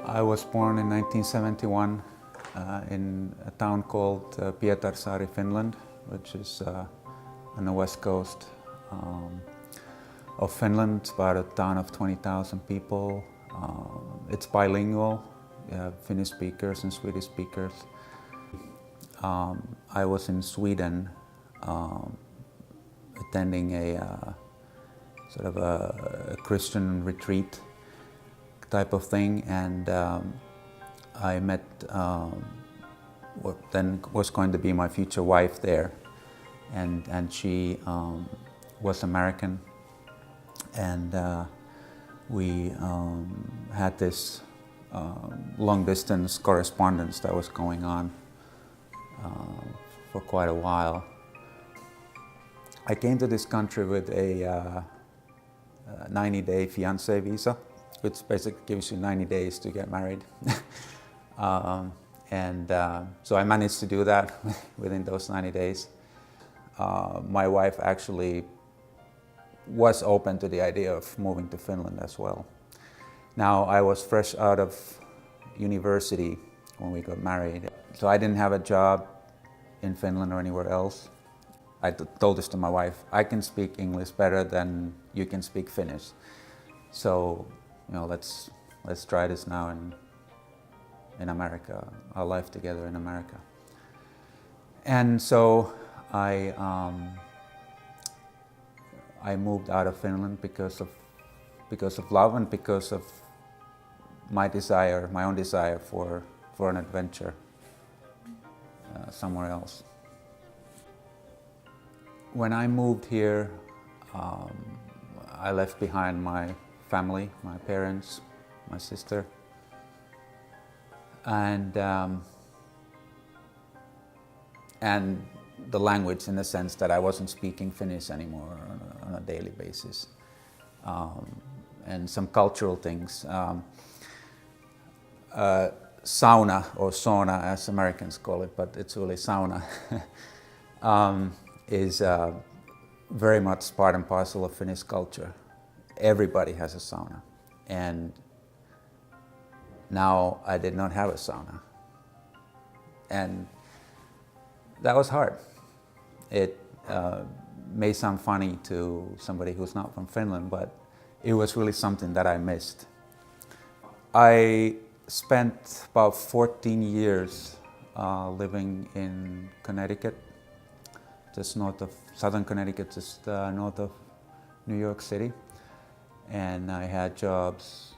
I was born in 1971 in a town called Pietarsaari, Finland, which is on the west coast of Finland. It's about a town of 20,000 people. It's bilingual. You have Finnish speakers and Swedish speakers. I was in Sweden attending a sort of a Christian retreat type of thing, and I met what then was going to be my future wife there, and she was American, and we had this long distance correspondence that was going on for quite a while. I came to this country with a 90-day fiancé visa, which basically gives you 90 days to get married. So I managed to do that within those 90 days. My wife actually was open to the idea of moving to Finland as well. Now, I was fresh out of university when we got married, so I didn't have a job in Finland or anywhere else. I told this to my wife: I can speak English better than you can speak Finnish. So, let's try this now in America, our life together in America. And so I moved out of Finland because of love and because of my own desire for an adventure somewhere else. When I moved here, I left behind my family, my parents, my sister, and the language, in the sense that I wasn't speaking Finnish anymore on a daily basis, and some cultural things. Sauna, or sauna as Americans call it, but it's really sauna, is very much part and parcel of Finnish culture. Everybody has a sauna, and now I did not have a sauna, and that was hard. It may sound funny to somebody who's not from Finland, but it was really something that I missed. I spent about 14 years living in Connecticut, just north of southern Connecticut, just north of New York City. And I had jobs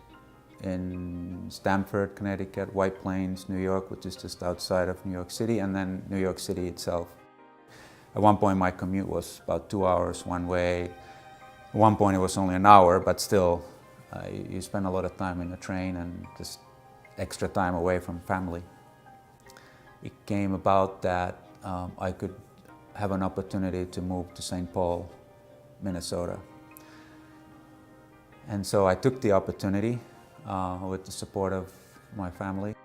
in Stamford, Connecticut, White Plains, New York, which is just outside of New York City, and then New York City itself. At one point my commute was about 2 hours one way. At one point it was only an hour, but still you spend a lot of time in the train and just extra time away from family. It came about that I could have an opportunity to move to St. Paul, Minnesota. And so I took the opportunity with the support of my family.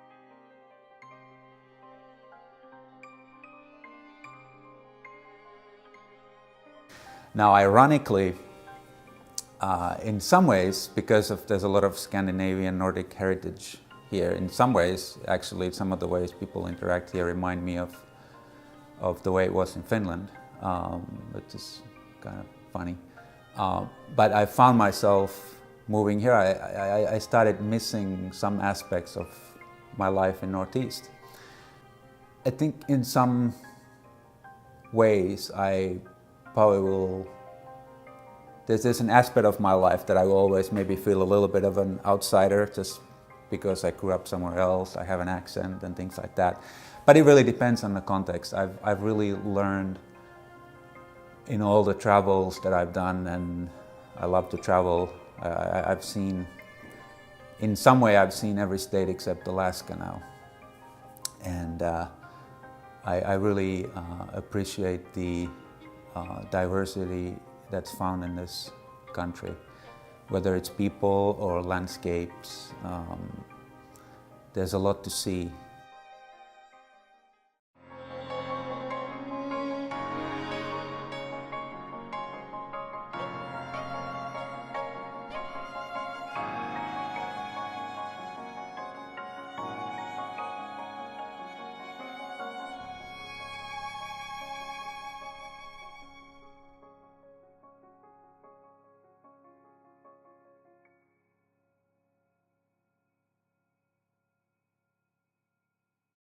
Now, ironically, in some ways, because there's a lot of Scandinavian Nordic heritage here, in some ways, actually, some of the ways people interact here remind me of the way it was in Finland, which is kind of funny. But I found myself moving here. I started missing some aspects of my life in Northeast. I think in some ways I probably will, there's an aspect of my life that I will always maybe feel a little bit of an outsider, just because I grew up somewhere else, I have an accent and things like that. But it really depends on the context. I've really learned in all the travels that I've done, and I love to travel. I've seen, in some way I've seen every state except Alaska now. And I really appreciate the diversity that's found in this country. Whether it's people or landscapes, there's a lot to see.